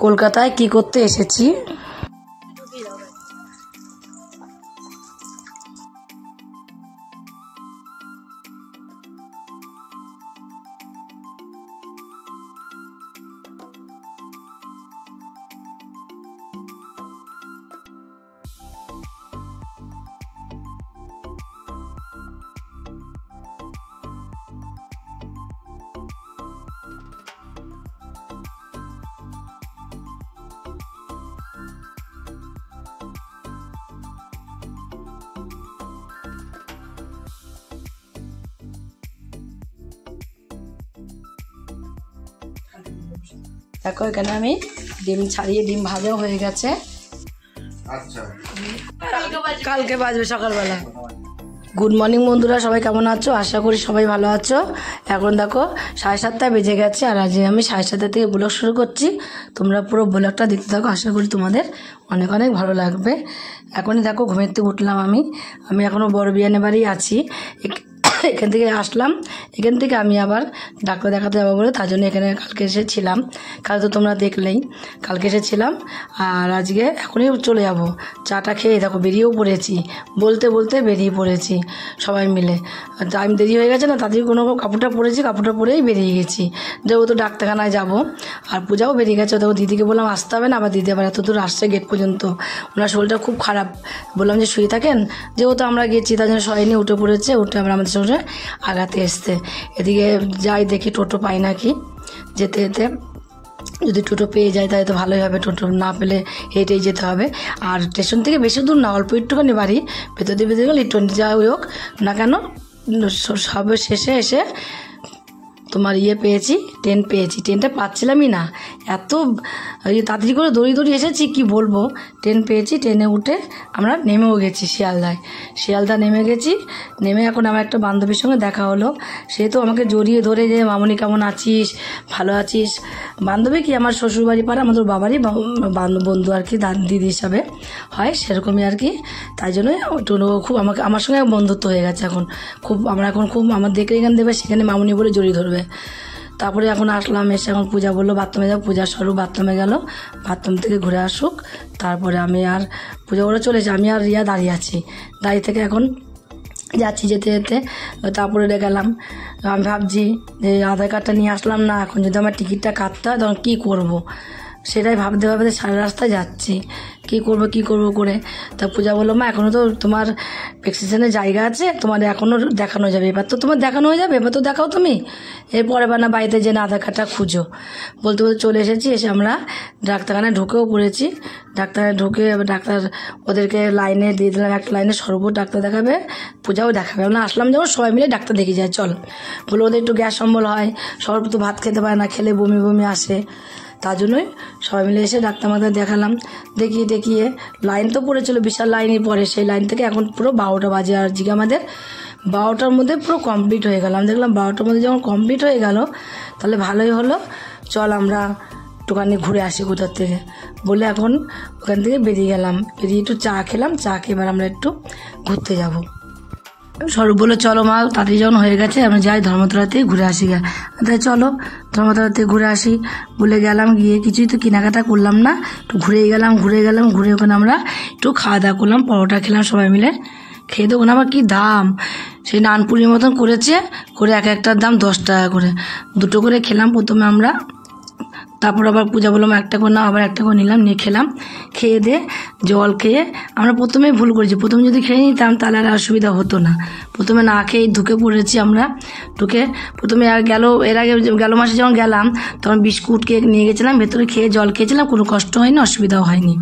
কলকাতায় কি করতে এসেছি। দেখো এখানে আমি ডিম ছাড়িয়ে ডিম ভাজাও হয়ে গেছে। আচ্ছা, কালকে বাজবে সকালবেলা। গুড মর্নিং বন্ধুরা, সবাই কেমন আছো? আশা করি সবাই ভালো আছো। এখন দেখো 7:30 বেজে গেছে, আর আজ আমি 7:30 থেকে ব্লগ শুরু করছি। তোমরা পুরো ব্লগটা দেখতে থাকো, আশা করি তোমাদের অনেক অনেক ভালো লাগবে। এখনই দেখো ঘুমের থেকে উঠলাম আমি এখনও বড় বিয়ানে বাড়ি আছি। এখান থেকে আসলাম, এখান থেকে আমি আবার ডাক্তার দেখাতে যাবো বলে তার জন্য এখানে কালকে এসেছিলাম। কাল তো তোমরা দেখলেই, কালকে এসেছিলাম আর আজকে এখনই চলে যাব। চাটা খেয়ে দেখো বেরিয়েও পড়েছি, বলতে বলতে বেরিয়ে পড়েছি সবাই মিলে। টাইম দেরি হয়ে গেছে না, তাদের কোনো কাপড়টা পরেছি, কাপড়টা পরেই বেরিয়ে গেছি। যেহেতু ডাক্তারখানায় যাব, আর পূজাও বেরিয়ে গেছে। দেখো দিদিকে বললাম আসতে হবে না, আবার দিদি আবার এত দূর আসছে গেট পর্যন্ত। ওনার শরীরটা খুব খারাপ, বললাম যে শুয়ে থাকেন। যেহেতু আমরা গেছি তার জন্য সবাই নিয়ে উঠে পড়েছে, উঠে আমরা আমাদের সঙ্গে আগাতে এসছে। এদিকে যাই দেখি টোটো পাই নাকি, যেতে যেতে যদি টোটো পেয়ে যায় তাহলে তো ভালোই হবে, টোটো না পেলে হেঁটেই যেতে হবে। আর স্টেশন থেকে বেশি দূর না, অল্প একটুখানি বাড়ি, ভেতর দিয়ে ভেতরে গেলে একটু যাই হোক না কেন সব শেষে এসে তোমার পেয়েছি, ট্রেন পেয়েছি। ট্রেনটা পাচ্ছিলামই না, এত তাড়াতাড়ি করে দৌড়ি এসেছি কি বলবো। ট্রেন পেয়েছি, ট্রেনে উঠে আমরা নেমেও গেছি শিয়ালদা নেমে গেছি। নেমে এখন আমার একটা বান্ধবীর সঙ্গে দেখা হলো। সে তো আমাকে জড়িয়ে ধরে যে মামনি কেমন আছিস, ভালো আছিস। বান্ধবী কি আমার শ্বশুরবাড়ি পাড়া, আমাদের বাবারই বন্ধু আর কি, দিদি হিসাবে হয় সেরকমই আর কি। তাই জন্য খুব আমার সঙ্গে বন্ধুত্ব হয়ে গেছে এখন খুব। আমরা এখন খুব আমার দেখলে এখানে দেবে, সেখানে মামনি বলে জড়িয়ে ধরবে। তারপরে এখন আসলাম, এসে এখন পূজা বললো বাথরুমে যাও। পূজা স্বরূপ বাথরুমে গেল, বাথরুম থেকে ঘুরে আসুক। তারপরে আমি আর পূজা ওরা চলেছে, আমি আর রিয়া দাঁড়িয়ে আছি। দাঁড়িয়ে থেকে এখন যাচ্ছি যেতে যেতে। তারপরে গেলাম, আমি ভাবছি যে আধার কার্ডটা নিয়ে আসলাম না, এখন যদি আমার টিকিটটা কাটতে হয় তখন কী করবো, সেটাই ভাবতে ভাবতে সারা রাস্তায় যাচ্ছি কী করবো করে। তা পূজা বললো মা এখনও তো তোমার প্রেসক্রিপশনের জায়গা আছে, তোমার এখনও দেখানো যাবে। এবার তো তোমার দেখানো হয়ে যাবে, এবার তো দেখাও তুমি, এরপরে বা না বাড়িতে যে না আধার কার্ডটা খুঁজো। বলতে বলতে চলে এসেছি। এসে আমরা ডাক্তারখানায় ঢুকেও পড়েছি। ডাক্তারখানায় ঢুকে ডাক্তার ওদেরকে লাইনে দিয়ে দিলাম, একটা লাইনে সর্বত ডাক্তার দেখাবে, পূজাও দেখাবে। আমরা আসলাম যখন সবাই মিলে ডাক্তার দেখে যায় চল, বলে ওদের একটু গ্যাস অম্বল হয়, সর্ব তো ভাত খেতে পারে না, খেলে বমি বমি আসে। তার জন্যই সবাই মিলে এসে ডাক্তার দেখালাম। দেখিয়ে লাইন তো পড়েছিল, বিশাল লাইনই পড়ে। সেই লাইন থেকে এখন পুরো 12টা বাজে, আর জিগা আমাদের 12টার মধ্যে পুরো কমপ্লিট হয়ে গেল। আমি দেখলাম 12টার মধ্যে যখন কমপ্লিট হয়ে গেল তাহলে ভালোই হলো, চল আমরা একটুখানি ঘুরে আসি কোথার থেকে বলে এখন ওখান থেকে বেরিয়ে গেলাম। বেরিয়ে একটু চা খেলাম, চা খেয়ে এবার আমরা একটু ঘুরতে যাবো। স্বরূপ বললো চলো মা তাড়াতাড়ি যখন হয়ে গেছে আমরা যাই ধর্মতলাতে ঘুরে আসি গা। তাই চলো ধর্মতলাতে ঘুরে আসি বলে গেলাম। গিয়ে কিছুই তো কেনাকাটা করলাম না, একটু ঘুরে গেলাম। ঘুরে ওখানে আমরা একটু খাওয়া দাওয়া করলাম, পরোটা খেলাম সবাই মিলে। খেয়ে তো ওখানে আবার কী দাম, সেই নানপুরির মতন করেছে, করে এক একটার দাম 10 টাকা করে। দুটো করে খেলাম প্রথমে আমরা, তারপর আবার পূজা বললাম একটা করে নাও, আবার একটা করে নিলাম, নিয়ে খেলাম। খেয়ে দিয়ে জল খেয়ে আমরা প্রথমেই ভুল করেছি, প্রথমে যদি খেয়ে নিতাম তাহলে আর অসুবিধা হতো না। প্রথমে না খেয়ে ঢুকে পড়েছি আমরা। প্রথমে এর আগে গেল মাসে যখন গেলাম তখন বিস্কুট কেক নিয়ে গেছিলাম, ভেতরে খেয়ে জল খেয়েছিলাম, কোনো কষ্ট হয়নি, অসুবিধাও হয়নি।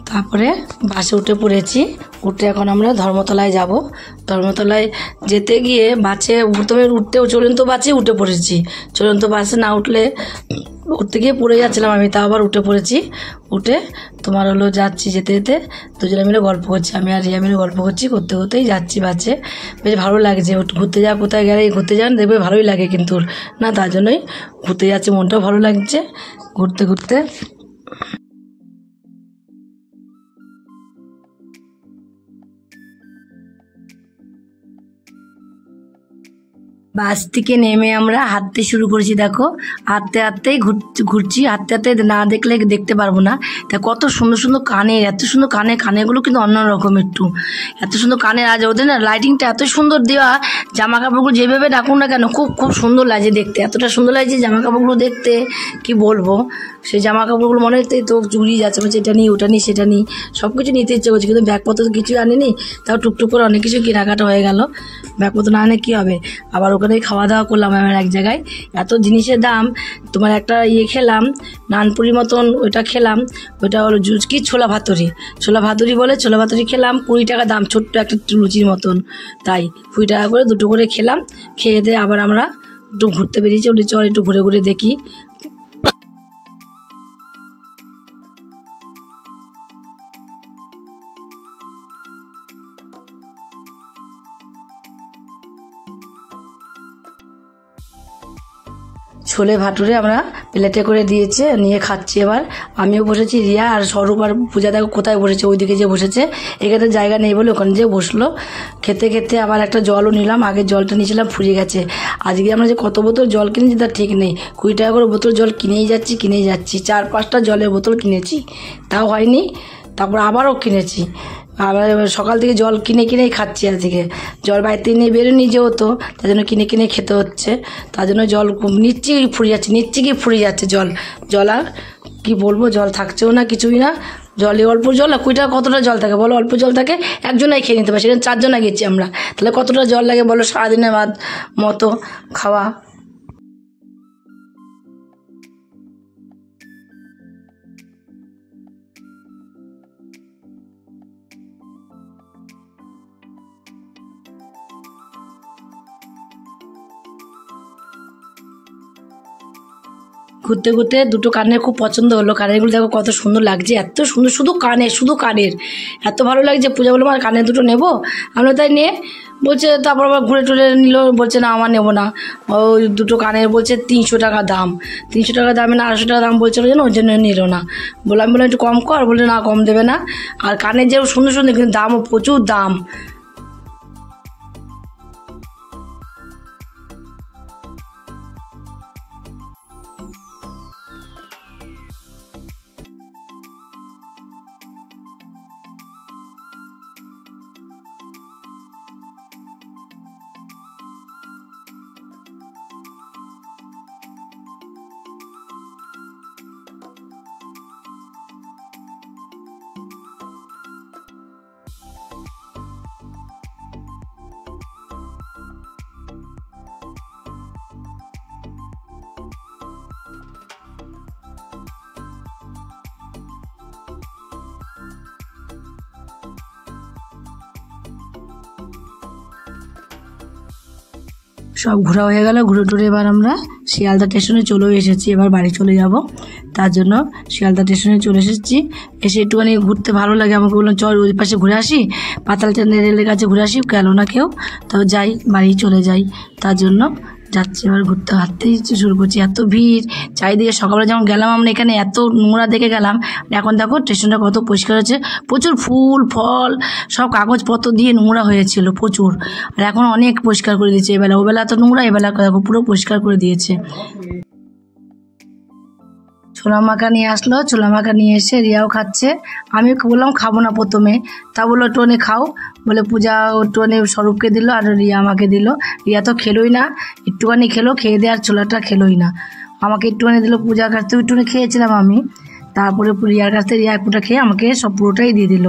তারপরে বাসে উঠে পড়েছি, উঠে এখন আমরা ধর্মতলায় যাব। ধর্মতলায় যেতে গিয়ে বাসে প্রথমে চলন্ত বাসে উঠে পড়েছি। চলন্ত বাসে না উঠতে গিয়ে পড়ে যাচ্ছিলাম আমি, তা আবার উঠে পড়েছি। উঠে তোমার হলো যাচ্ছি, যেতে যেতে দুজনে মিলে গল্প করছি, আমি আর রিয়া মিলে গল্প করতে করতেই যাচ্ছি বাসে। বেশ ভালো লাগছে, ঘুরতে যাওয়া কোথায় গেলে ঘুরতে যান দেখবে ভালোই লাগে কিন্তু না, তার জন্যই ঘুরতে যাচ্ছি, মনটাও ভালো লাগছে ঘুরতে। বাস থেকে নেমে আমরা হাঁটতে শুরু করেছি। দেখো হাঁটতে হাঁটতেই ঘুরছি, হাঁটতে হাঁটতে না দেখলে দেখতে পারবো না। তা কত সুন্দর সুন্দর কানের, এত সুন্দর কানেরগুলো কিন্তু অন্যরকম একটু, এত সুন্দর কানের। আজ ওদের না লাইটিংটা এত সুন্দর দেওয়া, জামা কাপড়গুলো যেভাবে রাখুন না কেন খুব খুব সুন্দর লাগছে দেখতে, এতটা সুন্দর লাগছে জামা কাপড়গুলো দেখতে কি বলবো। সেই জামা কাপড়গুলো মনে হচ্ছে তো জুড়িয়ে যাচ্ছে, বলছে এটা নিই ওটা নিই সেটা নিই, সব কিছু নিতে ইচ্ছে করছে, কিন্তু ব্যাগপত্র তো কিছুই আনিনি। তাও টুকটুক করে অনেক কিছু কেনাকাটা হয়ে গেল। ব্যাগপত্র না আনে কী হবে। আবার ওখানে খাওয়া দাওয়া করলাম আমার এক জায়গায়, এত জিনিসের দাম। তোমার একটা খেলাম নানপুরির মতন, ওইটা খেলাম, ওইটা হলো জুস কি ছোলা ভাতুরি বলে, ছোলা ভাতুরি খেলাম, 20 টাকা দাম, ছোট্ট একটা লুচির মতন। তাই 20 টাকা করে দুটো করে খেলাম। খেয়ে দিয়ে আবার আমরা একটু ঘুরতে বেরিয়েছি, ওটি চল একটু ঘুরে ঘুরে দেখি। ছোলে ভাটুরে আমরা প্লেটে করে দিয়েছে, নিয়ে খাচ্ছি। এবার আমিও বসেছি, রিয়া আর স্বরূপ আর পূজা দেখো কোথায় বসেছে, ওইদিকে যে বসেছে, এখানে জায়গা নেই বলে ওখানে যে বসলো। খেতে খেতে আবার একটা জলও নিলাম, আগে জলটা নিয়েছিলাম ফুরিয়ে গেছে। আজকে আমরা যে কত বোতল জল কিনেছি তার ঠিক নেই, 20 টাকা করে বোতল জল কিনেই যাচ্ছি। 4-5টা জলের বোতল কিনেছি, তাও হয়নি। তারপর আবারও কিনেছি, আবার সকাল থেকে জল কিনেই খাচ্ছি। আজকে জল বাড়িতে নিয়ে বেরোনি যেহেতু, তার জন্য কিনে খেতে হচ্ছে। তার জন্য জল নিচ্ছি ফুরিয়ে যাচ্ছে জল আর কি বলবো, জল থাকছেও না কিছুই না। জলে অল্প জল, আর 20 টাকা কতটা জল থাকে বলো, অল্প জল থাকে একজনাই খেয়ে নিতে পারে, সেখানে 4 জনা গেছি আমরা, তাহলে কতটা জল লাগে বলো সারাদিনের মতো খাওয়া। ঘুরতে ঘুরতে দুটো কানের খুব পছন্দ হলো, কানেরগুলো দেখো কত সুন্দর লাগছে, এত সুন্দর, শুধু কানের এত ভালো লাগছে। পূজা বললাম আর কানের দুটো নেবো, আমরা তাই নিয়ে বলছে, তারপর আবার ঘুরে টুরে নিল, বলছে না আমার নেবো না। ওই দুটো কানের বলছে 300 টাকা দাম, 300 টাকা দামে না 250 টাকা দাম বলছিল, যেন ওই জন্য নিল না। বললাম একটু কম কর, বলে না কম দেবে না। আর কানের যে সুন্দর সুন্দর, কিন্তু দামও প্রচুর দাম। সব ঘোরা হয়ে গেল, ঘুরে টুরে এবার আমরা শিয়ালদা স্টেশনে চলেও এসেছি, এবার বাড়ি চলে যাব। তার জন্য শিয়ালদা স্টেশনে চলে এসেছি। এসে একটুখানি ঘুরতে ভালো লাগে, আমাকে বললাম চল ওই পাশে ঘুরে আসি, পাতাল রেলের কাছে ঘুরে আসি, গেল না কেউ, তাও যাই বাড়ি চলে যাই। তার জন্য যাচ্ছি, এবার ঘুরতে হাঁটতেই শুরু করছি। এত ভিড় চারিদিকে, সকালে যখন গেলাম আমরা এখানে এত নোংরা দেখে গেলাম, এখন দেখো স্টেশনটা কত পরিষ্কার হয়েছে, প্রচুর ফুল ফল সব কাগজপত্র দিয়ে নোংরা হয়েছিল প্রচুর, আর এখন অনেক পরিষ্কার করে দিয়েছে। এবেলা ওবেলা তো নোংরা, এবেলা দেখো পুরো পরিষ্কার করে দিয়েছে। ছোলা মাখা নিয়ে আসলো, ছোলা মাখা নিয়ে এসে রিয়াও খাচ্ছে। আমি বললাম খাবো না প্রথমে, তা বললো একটুখানি খাও, বলে পূজা একটুখানি স্বরূপকে দিল আর রিয়া আমাকে দিল। রিয়া তো খেলোই না, একটুখানি খেলো, খেয়ে দিয়ে আর ছোলাটা খেলোই না, আমাকে একটুখানি দিল। পূজার কাছ থেকে একটুখানি খেয়েছিলাম আমি, তারপরে রিয়ার কাছ থেকে রিয়া একটুটা খেয়ে আমাকে সব পুরোটাই দিয়ে দিল।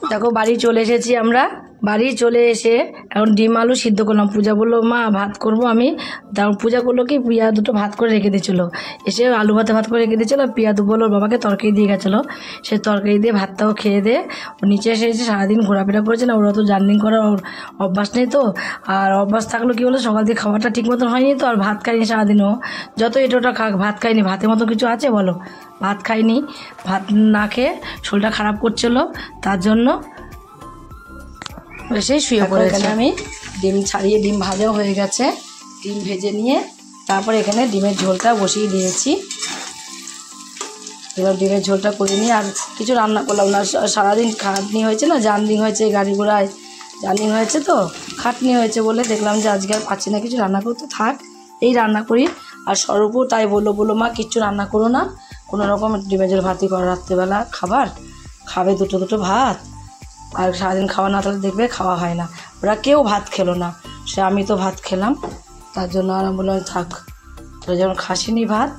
দেখো বাড়ি চলে এসেছি আমরা। বাড়ি চলে এসে এখন ডিম আলু সিদ্ধ করলাম। পূজা বললো মা ভাত করব আমি। তারপর পূজা করলো কি, পিয়া দুটো ভাত করে রেখে দিয়েছিলো, এসে আলু ভাতে ভাত করে রেখে দিয়েছিলো। পিয়া দু বললো ওর বাবাকে তরকারি দিয়ে গেছিলো, সে তরকারি দিয়ে ভাতটাও খেয়ে দিয়ে ও নিচে এসেছে। সারাদিন ঘোরাফেরা করেছে না, ওরা তো জার্নি করার অভ্যাস নেই তো। আর অভ্যাস থাকলো কি বলো, সকাল থেকে খাবারটা ঠিক মতন হয়নি তো, আর ভাত খাইনি সারাদিনও। যত এটা খাক ভাত খাইনি, ভাতের মতো কিছু আছে বলো, ভাত খাইনি। ভাত না খেয়ে শরীরটা খারাপ করছিলো, তার জন্য এসেই শুয়ে পড়ে। এখানে আমি ডিম ছাড়িয়ে, ডিম ভাজাও হয়ে গেছে, ডিম ভেজে নিয়ে তারপরে এখানে ডিমের ঝোলটা বসিয়ে দিয়েছি। এবার ডিমের ঝোলটা করে নিয়ে আর কিছু রান্না করলাম না। সারাদিন খাটনি হয়েছে না, জার্নি হয়েছে, গাড়ি ঘোড়ায় জার্নি হয়েছে তো, খাটনি হয়েছে বলে দেখলাম যে আজকে আর পাচ্ছি না কিছু রান্না করতে, থাক এই রান্না করি। আর স্বরূপও তাই বললো মা কিচ্ছু রান্না করো না, কোনো রকম ডিমের ঝোল ভাতই করো, রাত্রেবেলা খাবার খাবে দুটো ভাত। আর সারাদিন খাওয়া না তাহলে দেখবে খাওয়া হয় না। ওরা কেউ ভাত খেলো না, সে আমি তো ভাত খেলাম, তার জন্য আর বললাম থাক, তোরা যখন খাসিনি ভাত।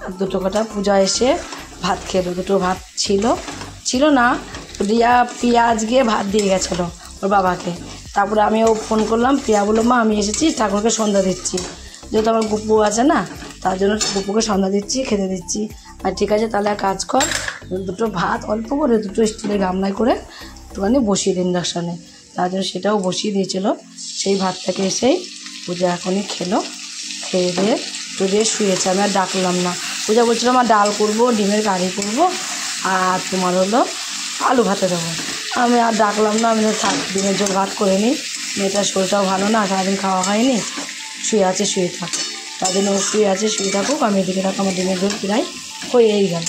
আর দুটো কটা পূজা এসে ভাত খেলো, দুটো ভাত ছিল না, রিয়া পিয়া আজকে ভাত দিয়ে গেছিলো ওর বাবাকে। তারপরে আমিও ফোন করলাম, পিয়া বললো মা আমি এসেছি, ঠাকুরকে সন্ধ্যা দিচ্ছি, যেহেতু আমার গুপু আছে না, তার জন্য গুপুকে সন্ধ্যা দিচ্ছি, খেতে দিচ্ছি। আর ঠিক আছে তাহলে কাজ কর, দুটো ভাত অল্প করে দুটো স্টিলের গামলায় করে একটুখানি বসিয়ে দিন ইন্ডাকশানে, তার জন্য সেটাও বসিয়ে দিয়েছিল। সেই ভাতটাকে এসেই পূজা এখনই খেলো, খেয়ে দিয়ে একটু দিয়ে শুয়েছে। আমি আর ডাকলাম না। পূজা বলছিলো আমার ডাল করবো, ডিমের কারি করবো, আর তোমার হলো আলু ভাতে দেবো। আমি আর ডাকলাম না, আমি থাক ডিমের ঝোল ভাত করে নিই, মেয়েটার শরীরটাও ভালো না, সারাদিন খাওয়া হয়নি, শুয়ে আছে শুয়ে থাক, তার জন্য শুয়ে আছে শুয়ে থাকুক, আমি এদিকে থাক। আমার ডিমের ঝোল প্রায় হয়েই গেল,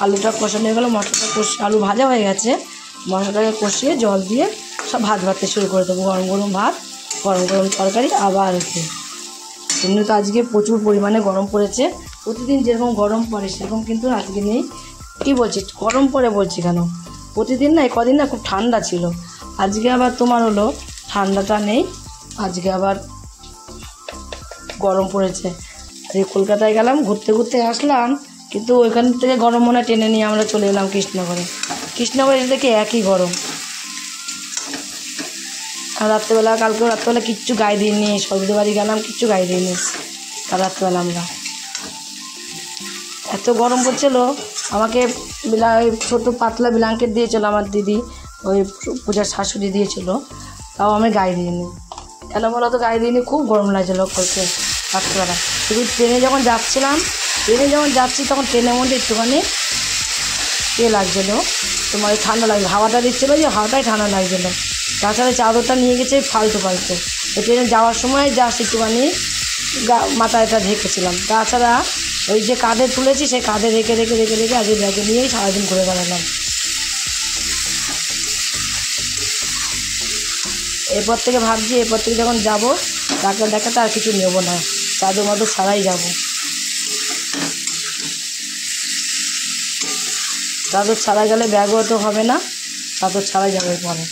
আলুটা কষানো হয়ে গেলো, মশলাটা আলু ভাজা হয়ে গেছে, মশলাটাকে কষিয়ে জল দিয়ে সব ভাত ভাততে শুরু করে দেবো। গরম গরম ভাত, গরম গরম তরকারি আবার খেয়ে। এমনি তো আজকে প্রচুর পরিমাণে গরম পড়েছে, প্রতিদিন যেরকম গরম পড়ে সেরকম কিন্তু আজকে নেই। কী বলছি গরম পড়ে বলছি কেন, প্রতিদিন না, কদিন না খুব ঠান্ডা ছিল, আজকে আবার তোমার হলো ঠান্ডাটা নেই, আজকে আবার গরম পড়েছে। আর এই কলকাতায় গেলাম, ঘুরতে আসলাম, কিন্তু ওইখান থেকে গরম মনে টেনে নিয়ে আমরা চলে এলাম কৃষ্ণনগরে এসে দেখে একই গরম। আর রাত্রেবেলা, কালকেও রাত্রেবেলা কিচ্ছু গায়ে দিইনি, সরুদের বাড়ি গেলাম কিচ্ছু গায়ে দিইনি। আর রাত্রেবেলা আমরা এত গরম পড়ছিল, আমাকে ছোটো পাতলা ব্ল্যাঙ্কেট দিয়েছিল আমার দিদি, ওই পূজার শাশুড়ি দিয়েছিল, তাও আমি গায়ে দিইনি। কেন বলো তো গায়ে দিইনি, খুব গরম লাগছিল কালকে রাত্রেবেলা। শুধু ট্রেনে যখন যাচ্ছি তখন ট্রেনের মধ্যে একটুখানি লাগছিলো, তোমার ঠান্ডা লাগছে, হাওয়াটা দিচ্ছিলো, যে হাওয়াটাই ঠান্ডা লাগছিলো। তাছাড়া চাদরটা নিয়ে গেছে ফালতু ট্রেনে যাওয়ার সময় জাস্ট একটুখানি মাথায় এটা ঢেকেছিলাম, তাছাড়া ওই যে কাঁধে তুলেছি সেই কাঁধে রেখে আজকে ব্যাগে নিয়েই সারাদিন ঘুরে বেড়ালাম। এরপর থেকে ভাবছি, এরপর থেকে যখন যাবো ডাক্তার দেখাতে আর কিছু নেবো না, চাদর মাদর ছাড়াই যাবো। চাদর ছাড়া গেলে ব্যাগও তো হবে না, চাদর ছাড়াই যাবে পরে।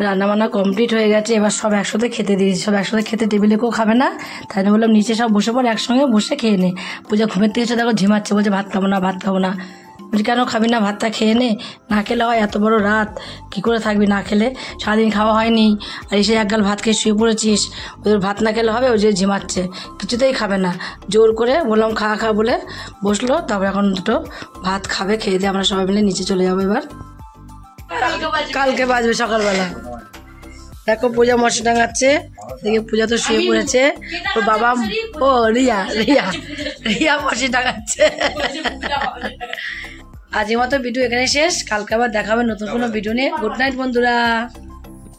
রান্নাবান্না কমপ্লিট হয়ে গেছে, এবার সব একসাথে খেতে দিয়েছি, সব একসাথে খেতে, টেবিলে কেউ খাবে না, তাই জন্য বললাম নিচে সব বসে পড়ে একসঙ্গে বসে খেয়ে নে। পূজা ঘুমের থেকে এসে দেখো ঝিমাচ্ছে, বলছে ভাত খাবো না। বলছি কেন খাবি না, ভাতটা খেয়ে নে, না খেলে হয়, এত বড় রাত কী করে থাকবি না খেলে, সারাদিন খাওয়া হয়নি, আর এসে একগাল ভাত খেয়ে শুয়ে পড়েছিস, ওদের ভাত না খেলে হবে, ওই যে ঝিমাচ্ছে, কিছুতেই খাবে না। জোর করে বললাম খা বলে বসলো, তারপর এখন দুটো ভাত খাবে, খেয়ে দিয়ে আমরা সবাই মিলে নিচে চলে যাবো। এবার কালকে বাজবে সকালবেলা। দেখো পূজা মশা টাঙাচ্ছে, দেখে পূজা তো শুয়ে পড়েছে, ওর বাবা রিয়া মশি টাঙাচ্ছে। আজকের মতো ভিডিও এখানে শেষ, কালকে আবার দেখাবে নতুন কোনো ভিডিও নিয়ে। গুড নাইট বন্ধুরা।